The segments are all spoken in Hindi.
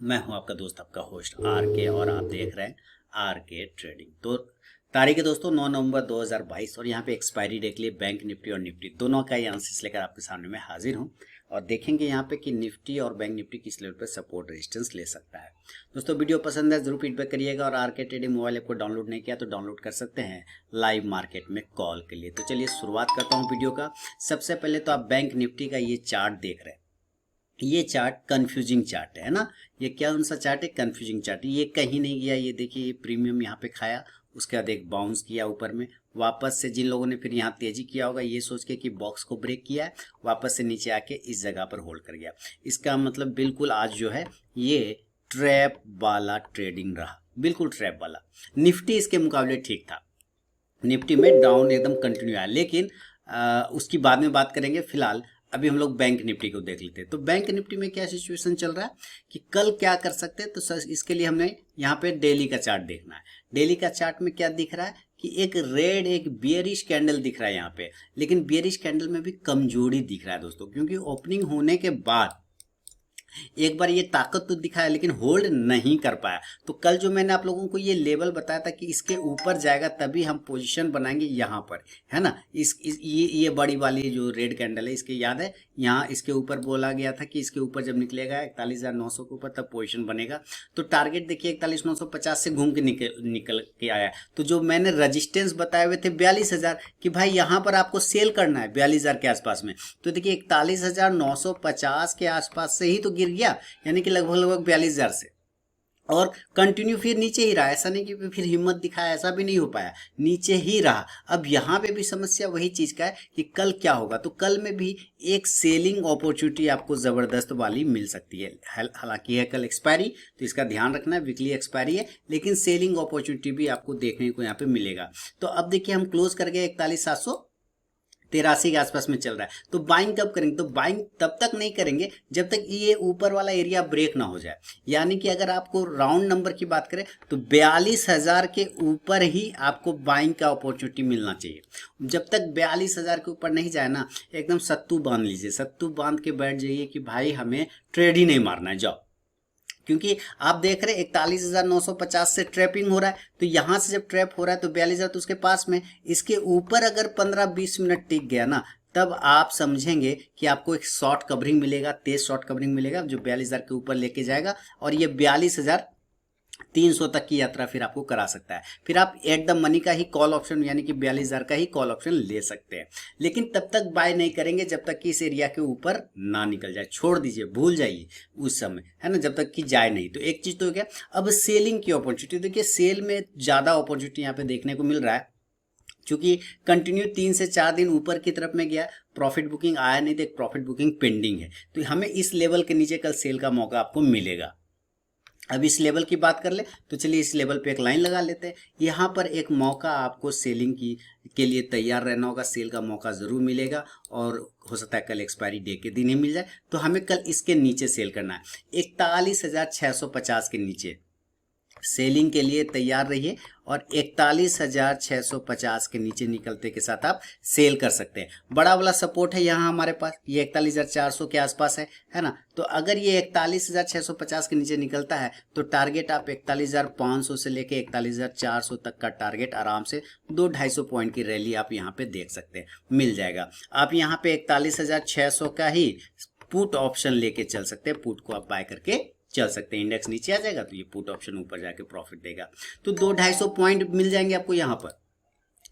मैं हूं आपका दोस्त, आपका होस्ट आर के, और आप देख रहे हैं आर के ट्रेडिंग। तो तारीख है दोस्तों 9 नवंबर 2022 और यहाँ पे एक्सपायरी डे के लिए बैंक निफ्टी और निफ्टी दोनों का एनालिसिस लेकर आपके सामने में हाजिर हूँ और देखेंगे यहाँ पे कि निफ्टी और बैंक निफ्टी किस लेवल पे सपोर्ट रेजिस्टेंस ले सकता है। दोस्तों वीडियो पसंद है जरूर फीडबैक करिएगा, और आर के ट्रेडिंग मोबाइल ऐप को डाउनलोड नहीं किया तो डाउनलोड कर सकते हैं लाइव मार्केट में कॉल के लिए। तो चलिए शुरुआत करता हूँ वीडियो का। सबसे पहले तो आप बैंक निफ्टी का ये चार्ट देख रहे हैं। ये चार्ट कंफ्यूजिंग चार्ट है ना। ये क्या कौन सा चार्ट है? Confusing chart. ये कहीं नहीं गया, ये देखिए, ये प्रीमियम यहाँ पे खाया, उसके बाद एक बाउंस किया ऊपर में, वापस से जिन लोगों ने फिर यहाँ तेजी किया होगा ये सोच के कि बॉक्स को ब्रेक किया है, वापस से नीचे आके इस जगह पर होल्ड कर गया। इसका मतलब बिल्कुल आज जो है ये ट्रैप वाला ट्रेडिंग रहा, बिल्कुल ट्रैप वाला। निफ्टी इसके मुकाबले ठीक था, निफ्टी में डाउन एकदम कंटिन्यू आया, लेकिन उसकी बाद में बात करेंगे। फिलहाल अभी हम लोग बैंक निफ्टी को देख लेते हैं। तो बैंक निफ्टी में क्या सिचुएशन चल रहा है कि कल क्या कर सकते हैं, तो सर इसके लिए हमने यहाँ पे डेली का चार्ट देखना है। डेली का चार्ट में क्या दिख रहा है कि एक रेड, एक बियरिश कैंडल दिख रहा है यहाँ पे, लेकिन बियरिश कैंडल में भी कमजोरी दिख रहा है दोस्तों, क्योंकि ओपनिंग होने के बाद एक बार ये ताकत तो दिखाया लेकिन होल्ड नहीं कर पाया। तो कल जो मैंने आप लोगों को ये लेवल बताया था कि इसके ऊपर जाएगा तभी हम पोजीशन बनाएंगे यहाँ पर, है ना। ये बड़ी वाली जो रेड कैंडल है, इसके याद है, यहाँ इसके ऊपर बोला गया था कि इसके ऊपर जब निकलेगा 41,900 के ऊपर तब पोजीशन बनेगा। तो टारगेट देखिए 41,950 से घूम के निकल के आया। तो जो मैंने रजिस्टेंस बताए हुए थे 42,000 कि भाई यहाँ पर आपको सेल करना है 42,000 के आसपास में, तो देखिए 41,950 के आसपास से ही तो गिर गया, यानी कि लगभग 42,000 से, और कंटिन्यू फिर नीचे ही रहा। ऐसा नहीं कि फिर हिम्मत दिखाया, ऐसा भी नहीं हो पाया, नीचे ही रहा। अब यहाँ पे भी समस्या वही चीज का है कि कल क्या होगा। तो कल में भी एक सेलिंग अपॉर्चुनिटी आपको जबरदस्त वाली मिल सकती है। हालांकि है कल एक्सपायरी, तो इसका ध्यान रखना है, वीकली एक्सपायरी है, लेकिन सेलिंग अपॉर्चुनिटी भी आपको देखने को यहाँ पे मिलेगा। तो अब देखिए हम क्लोज कर गए 41,783 के आसपास में चल रहा है। तो बाइंग कब करेंगे? तो बाइंग तब तक नहीं करेंगे जब तक ये ऊपर वाला एरिया ब्रेक ना हो जाए। यानी कि अगर आपको राउंड नंबर की बात करें तो 42,000 के ऊपर ही आपको बाइंग का अपॉर्चुनिटी मिलना चाहिए। जब तक 42,000 के ऊपर नहीं जाए ना, एकदम सत्तू बांध लीजिए, सत्तू बांध के बैठ जाइए कि भाई हमें ट्रेड ही नहीं मारना है, जाओ। क्योंकि आप देख रहे हैं 41,950 से ट्रैपिंग हो रहा है, तो यहां से जब ट्रैप हो रहा है तो 42,000 तो उसके पास में, इसके ऊपर अगर 15-20 मिनट टिक गया ना, तब आप समझेंगे कि आपको एक शॉर्ट कवरिंग मिलेगा, तेज शॉर्ट कवरिंग मिलेगा जो 42,000 के ऊपर लेके जाएगा, और ये 42,300 तक की यात्रा फिर आपको करा सकता है। फिर आप एट द मनी का ही कॉल ऑप्शन, यानी कि 42,000 का ही कॉल ऑप्शन ले सकते हैं, लेकिन तब तक बाय नहीं करेंगे जब तक कि इस एरिया के ऊपर ना निकल जाए। छोड़ दीजिए, भूल जाइए उस समय, है ना, जब तक कि जाए नहीं। तो एक चीज तो हो गया। अब सेलिंग की अपॉर्चुनिटी देखिए, सेल में ज्यादा अपॉर्चुनिटी यहाँ पे देखने को मिल रहा है, क्योंकि कंटिन्यू 3 से 4 दिन ऊपर की तरफ में गया, प्रॉफिट बुकिंग आया नहीं, तो एक प्रॉफिट बुकिंग पेंडिंग है। तो हमें इस लेवल के नीचे कल सेल का मौका आपको मिलेगा। अब इस लेवल की बात कर ले तो चलिए इस लेवल पे एक लाइन लगा लेते हैं। यहाँ पर एक मौका आपको सेलिंग की के लिए तैयार रहना होगा, सेल का मौका जरूर मिलेगा, और हो सकता है कल एक्सपायरी डे के दिन ही मिल जाए। तो हमें कल इसके नीचे सेल करना है, 41,650 के नीचे सेलिंग के लिए तैयार रहिए, और 41,650 के नीचे निकलते के साथ आप सेल कर सकते हैं। बड़ा वाला सपोर्ट है यहाँ हमारे पास, ये 41,400 के आसपास है ना। तो अगर ये 41,650 के नीचे निकलता है तो टारगेट आप 41,500 से लेके 41,400 तक का टारगेट आराम से 200-250 पॉइंट की रैली आप यहाँ पे देख सकते हैं, मिल जाएगा। आप यहाँ पे 41,600 का ही पुट ऑप्शन लेके चल सकते हैं, पुट को आप बाय करके चल सकते हैं। इंडेक्स नीचे आ जाएगा तो ये पुट ऑप्शन ऊपर जाके प्रॉफिट देगा, तो 200-250 पॉइंट मिल जाएंगे आपको यहाँ पर।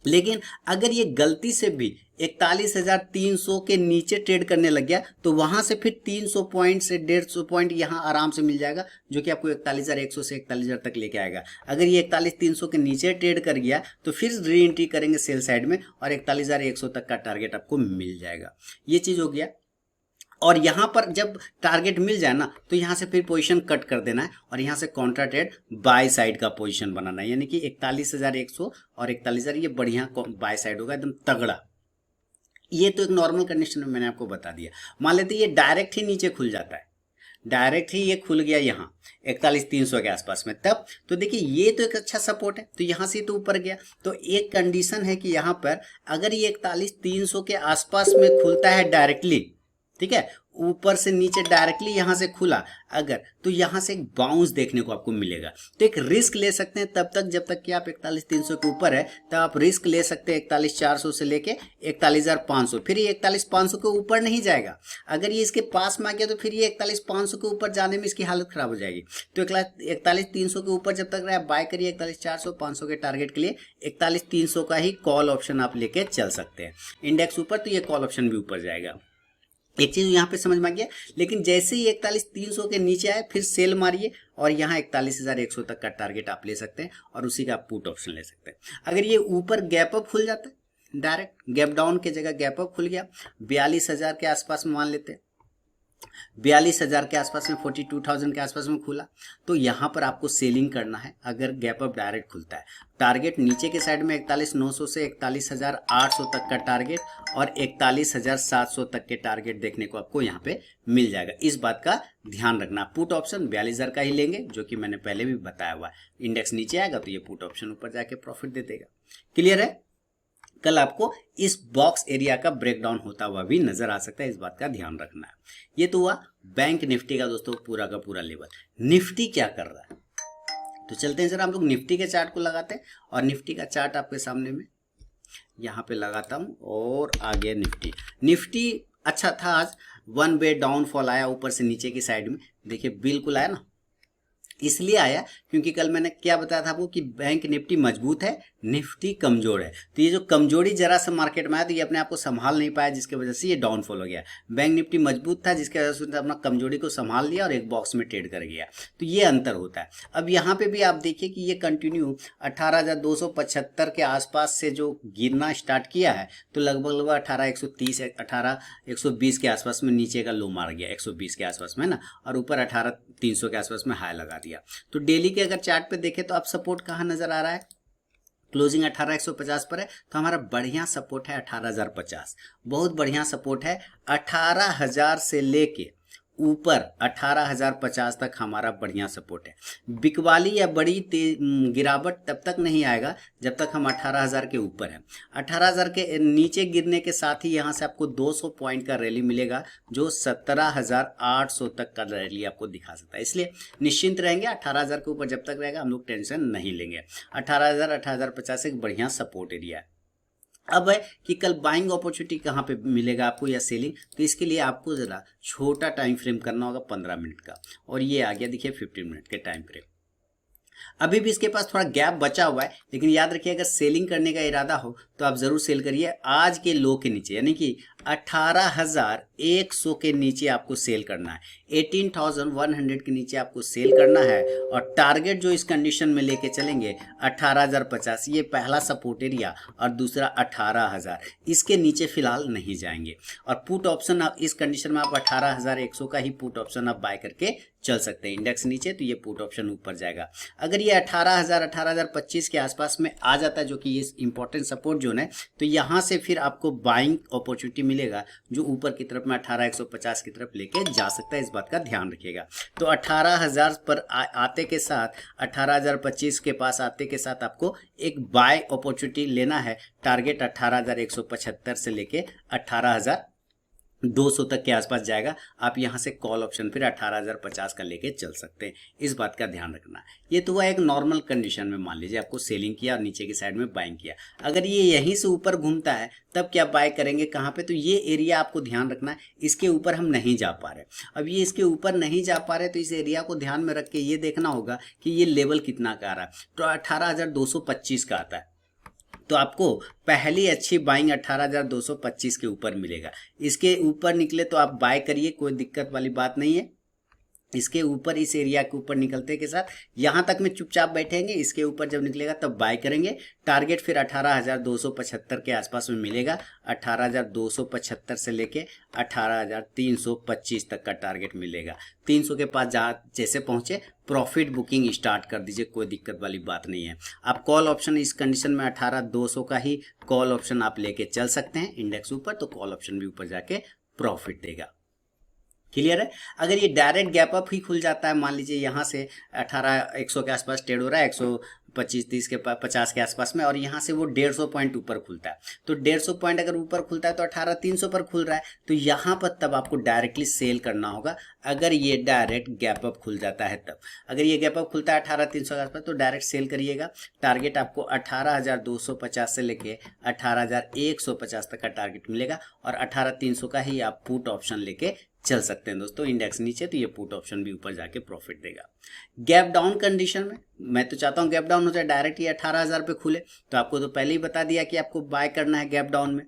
लेकिन अगर ये गलती से भी 41,300 के नीचे ट्रेड करने लग गया तो वहां से फिर 300 पॉइंट से 150 पॉइंट यहाँ आराम से मिल जाएगा, जो कि आपको 41,100 से 41,000 तक लेके आएगा। अगर ये 41,300 के नीचे ट्रेड कर गया तो फिर री एंट्री करेंगे सेल साइड में, और 41,100 तक का टारगेट आपको मिल जाएगा। ये चीज हो गया। और यहाँ पर जब टारगेट मिल जाए ना तो यहाँ से फिर पोजीशन कट कर देना है, और यहाँ से कॉन्ट्रा ट्रेड बाय साइड का पोजीशन बनाना है, यानी कि 41,100 और 41,000 ये बढ़िया बाय साइड होगा, एकदम तगड़ा। ये तो एक नॉर्मल कंडीशन में मैंने आपको बता दिया। मान लेते ये डायरेक्ट ही नीचे खुल जाता है, डायरेक्ट ही ये खुल गया यहाँ 41,300 के आसपास में, तब तो देखिए ये तो एक अच्छा सपोर्ट है, तो यहाँ से तो ऊपर गया। तो एक कंडीशन है कि यहाँ पर अगर ये 41,300 के आसपास में खुलता है डायरेक्टली, ठीक है, ऊपर से नीचे डायरेक्टली यहाँ से खुला अगर, तो यहाँ से एक बाउंस देखने को आपको मिलेगा। तो एक रिस्क ले सकते हैं तब तक जब तक कि आप 41,300 के ऊपर है, तब आप रिस्क ले सकते हैं 41,400 से लेके 41,500। फिर ये 41,500 के ऊपर नहीं जाएगा। अगर ये इसके पास में आ गया तो फिर ये 41,500 के ऊपर जाने में इसकी हालत खराब हो जाएगी। तो 41,300 के ऊपर जब तक रहे आप बाय करिए 41,400, 500 के टारगेट के लिए 41,300 का ही कॉल ऑप्शन आप लेके चल सकते हैं। इंडेक्स ऊपर तो ये कॉल ऑप्शन भी ऊपर जाएगा। एक चीज यहाँ पे समझ में आ गया। लेकिन जैसे ही 41,300 के नीचे आए फिर सेल मारिए और यहाँ 41,100 तक का टारगेट आप ले सकते हैं और उसी का आप पुट ऑप्शन ले सकते हैं। अगर ये ऊपर गैप अप खुल जाता है, डायरेक्ट गैप डाउन की जगह गैप अप खुल गया 42,000 के आसपास में मान लेते हैं, 42,000 के आसपास में 42,000 के आसपास में खुला, तो यहाँ पर आपको सेलिंग करना है। अगर गैप अप डायरेक्ट खुलता है, टारगेट नीचे के साइड में 41,900 से 41,800 तक का टारगेट और 41,700 तक के टारगेट देखने को आपको यहाँ पे मिल जाएगा। इस बात का ध्यान रखना। पुट ऑप्शन 42,000 का ही लेंगे, जो कि मैंने पहले भी बताया हुआ है। इंडेक्स नीचे आएगा तो ये पुट ऑप्शन ऊपर जाके प्रॉफिट दे देगा। क्लियर है? कल आपको इस बॉक्स एरिया का ब्रेकडाउन होता हुआ भी नजर आ सकता है, इस बात का ध्यान रखना है। ये तो हुआ बैंक निफ्टी का दोस्तों पूरा का पूरा लेवल। निफ्टी क्या कर रहा है, तो चलते हैं जरा हम लोग निफ्टी के चार्ट को लगाते हैं। और निफ्टी का चार्ट आपके सामने में यहाँ पे लगाता हूँ और आगे निफ्टी अच्छा था आज। वन वे डाउनफॉल आया ऊपर से नीचे की साइड में, देखिए बिल्कुल आया ना, इसलिए आया क्योंकि कल मैंने क्या बताया था आपको कि बैंक निफ्टी मजबूत है, निफ्टी कमजोर है। तो ये जो कमजोरी जरा सा मार्केट में आया तो ये अपने आप को संभाल नहीं पाया, जिसकी वजह से ये डाउनफॉल हो गया। बैंक निफ्टी मजबूत था जिसकी वजह से उसने अपना कमजोरी को संभाल लिया और एक बॉक्स में ट्रेड कर गया। तो ये अंतर होता है। अब यहाँ पे भी आप देखिए कि ये कंटिन्यू 18,275 के आसपास से जो गिरना स्टार्ट किया है, तो लगभग 18,130 18,120 के आसपास में नीचे का लो मार गया, 120 के आसपास में ना, और ऊपर 18,300 के आसपास में हाई लगा दिया। तो डेली के अगर चार्ट पे देखें तो आप सपोर्ट कहां नजर आ रहा है, क्लोजिंग 18,150 पर है, तो हमारा बढ़िया सपोर्ट है 18,050, बहुत बढ़िया सपोर्ट है। 18,000 से लेके ऊपर 18,050 तक हमारा बढ़िया सपोर्ट है। बिकवाली या बड़ी गिरावट तब तक नहीं आएगा जब तक हम 18,000 के ऊपर हैं। 18,000 के नीचे गिरने के साथ ही यहाँ से आपको 200 पॉइंट का रैली मिलेगा, जो 17,800 तक का रैली आपको दिखा सकता है। इसलिए निश्चिंत रहेंगे, 18,000 के ऊपर जब तक रहेगा हम लोग टेंशन नहीं लेंगे। 18,000 18,050 एक बढ़िया सपोर्ट एरिया है। अब है कि कल बाइंग अपॉर्चुनिटी कहाँ पे मिलेगा आपको या सेलिंग, तो इसके लिए आपको जरा छोटा टाइम फ्रेम करना होगा 15 मिनट का, और ये आ गया देखिए 15 मिनट के टाइम फ्रेम। अभी भी इसके पास थोड़ा गैप बचा हुआ है, लेकिन याद रखिए अगर सेलिंग करने का इरादा हो तो आप जरूर सेल करिए आज के लो के नीचे, यानी कि 18,100 के नीचे आपको सेल करना है, 18,100 के नीचे आपको सेल करना है। और टारगेट जो इस कंडीशन में लेके चलेंगे 18,050, ये पहला सपोर्ट एरिया, और दूसरा 18,000, इसके नीचे फिलहाल नहीं जाएंगे। और पुट ऑप्शन आप इस कंडीशन में आप 18,100 का ही पुट ऑप्शन आप बाय करके चल सकते हैं। इंडेक्स नीचे तो ये पुट ऑप्शन ऊपर जाएगा। अगर ये 18,000 18,025 के आसपास में आ जाता है, जो कि ये इंपॉर्टेंट सपोर्ट जोन है, तो यहाँ से फिर आपको बाइंग अपॉर्चुनिटी मिलेगा जो ऊपर की तरफ में 18,150 की तरफ लेके जा सकता है। इस बात का ध्यान रखिएगा। तो 18,000 पर आते के साथ 18,025 के पास आते के साथ आपको एक बाय अपॉर्चुनिटी लेना है। टारगेट 18,175 से लेके 18,200 तक के आसपास जाएगा। आप यहां से कॉल ऑप्शन फिर 18,050 का लेके चल सकते हैं। इस बात का ध्यान रखना। ये तो हुआ एक नॉर्मल कंडीशन में, मान लीजिए आपको सेलिंग किया और नीचे की साइड में बाइंग किया। अगर ये यहीं से ऊपर घूमता है तब क्या बाय करेंगे कहां पे, तो ये एरिया आपको ध्यान रखना है। इसके ऊपर हम नहीं जा पा रहे, अब ये इसके ऊपर नहीं जा पा रहे, तो इस एरिया को ध्यान में रख के ये देखना होगा कि ये लेवल कितना का आ रहा है। तो 18,225 का आता है, तो आपको पहली अच्छी बाइंग 18,225 के ऊपर मिलेगा। इसके ऊपर निकले तो आप बाय करिए, कोई दिक्कत वाली बात नहीं है। इसके ऊपर इस एरिया के ऊपर निकलते के साथ यहां तक में चुपचाप बैठेंगे, इसके ऊपर जब निकलेगा तब बाय करेंगे। टारगेट फिर 18,275 के आसपास में मिलेगा। 18,275 से लेके 18,325 तक का टारगेट मिलेगा। 300 के पास जहां जैसे पहुंचे प्रॉफिट बुकिंग स्टार्ट कर दीजिए, कोई दिक्कत वाली बात नहीं है। आप कॉल ऑप्शन इस कंडीशन में 18,200 का ही कॉल ऑप्शन आप लेके चल सकते हैं। इंडेक्स ऊपर तो कॉल ऑप्शन भी ऊपर जाके प्रॉफिट देगा। क्लियर है। अगर ये डायरेक्ट गैप अप ही खुल जाता है, मान लीजिए यहाँ से 18,100 के आसपास ट्रेड हो रहा है, 125 30 के 50 के आसपास में, और यहाँ से वो 150 पॉइंट ऊपर खुलता है, तो 150 पॉइंट अगर ऊपर खुलता है तो 18,300 पर खुल रहा है, तो यहाँ पर तब आपको डायरेक्टली सेल करना होगा। अगर ये डायरेक्ट गैप अप खुल जाता है तब, अगर ये गैप अप खुलता है 18,300 के आसपास तो डायरेक्ट सेल करिएगा। टारगेट आपको 18,250 से लेके 18,150 तक का टारगेट मिलेगा, और 18,300 का ही आप पुट ऑप्शन लेके चल सकते हैं दोस्तों। इंडेक्स नीचे तो ये पुट ऑप्शन भी ऊपर जाके प्रॉफिट देगा। गैप डाउन कंडीशन में मैं तो चाहता हूँ गैप डाउन हो जाए, डायरेक्ट ये 18,000 पे खुले, तो आपको तो पहले ही बता दिया कि आपको बाय करना है गैप डाउन में,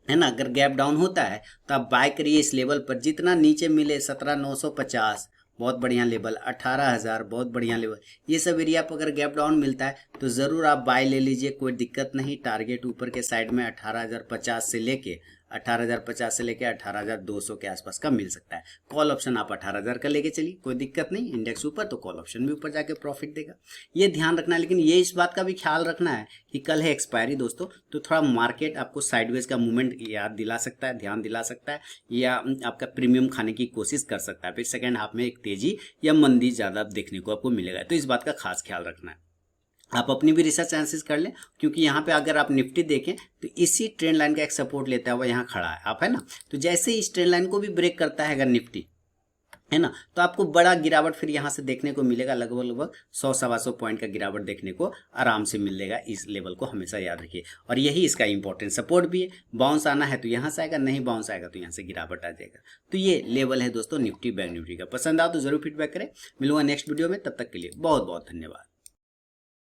है ना। अगर गैप डाउन होता है तो आप बाय करिए इस लेवल पर, जितना नीचे मिले 17,950 बहुत बढ़िया लेवल, 18,000 बहुत बढ़िया लेवल, ये सब एरिया पर अगर गैप डाउन मिलता है तो ज़रूर आप बाय ले लीजिए, कोई दिक्कत नहीं। टारगेट ऊपर के साइड में 18,050 से लेके 18,200 के आसपास का मिल सकता है। कॉल ऑप्शन आप 18,000 का लेके चलिए, कोई दिक्कत नहीं। इंडेक्स ऊपर तो कॉल ऑप्शन भी ऊपर जाके प्रॉफिट देगा, ये ध्यान रखना है। लेकिन ये इस बात का भी ख्याल रखना है कि कल है एक्सपायरी दोस्तों, तो थोड़ा मार्केट आपको साइडवेज का मूवमेंट याद दिला सकता है, ध्यान दिला सकता है, या आपका प्रीमियम खाने की कोशिश कर सकता है। फिर सेकेंड हाफ में एक तेजी या मंदी ज़्यादा देखने को आपको मिलेगा, तो इस बात का खास ख्याल रखना है। आप अपनी भी रिसर्च एनालिसिस कर लें, क्योंकि यहाँ पे अगर आप निफ्टी देखें तो इसी ट्रेंड लाइन का एक सपोर्ट लेता हुआ यहाँ खड़ा है आप, है ना। तो जैसे इस ट्रेंड लाइन को भी ब्रेक करता है अगर निफ्टी, है ना, तो आपको बड़ा गिरावट फिर यहाँ से देखने को मिलेगा, लगभग 100-125 पॉइंट का गिरावट देखने को आराम से मिलेगा। इस लेवल को हमेशा याद रखिए, और यही इसका इंपॉर्टेंट सपोर्ट भी है। बाउंस आना है तो यहाँ से आएगा, नहीं बाउंस आएगा तो यहाँ से गिरावट आ जाएगा। तो ये लेवल है दोस्तों निफ्टी बैंक निफ्टी का। पसंद आओ तो जरूर फीडबैक करें। मिलूंगा नेक्स्ट वीडियो में, तब तक के लिए बहुत बहुत धन्यवाद।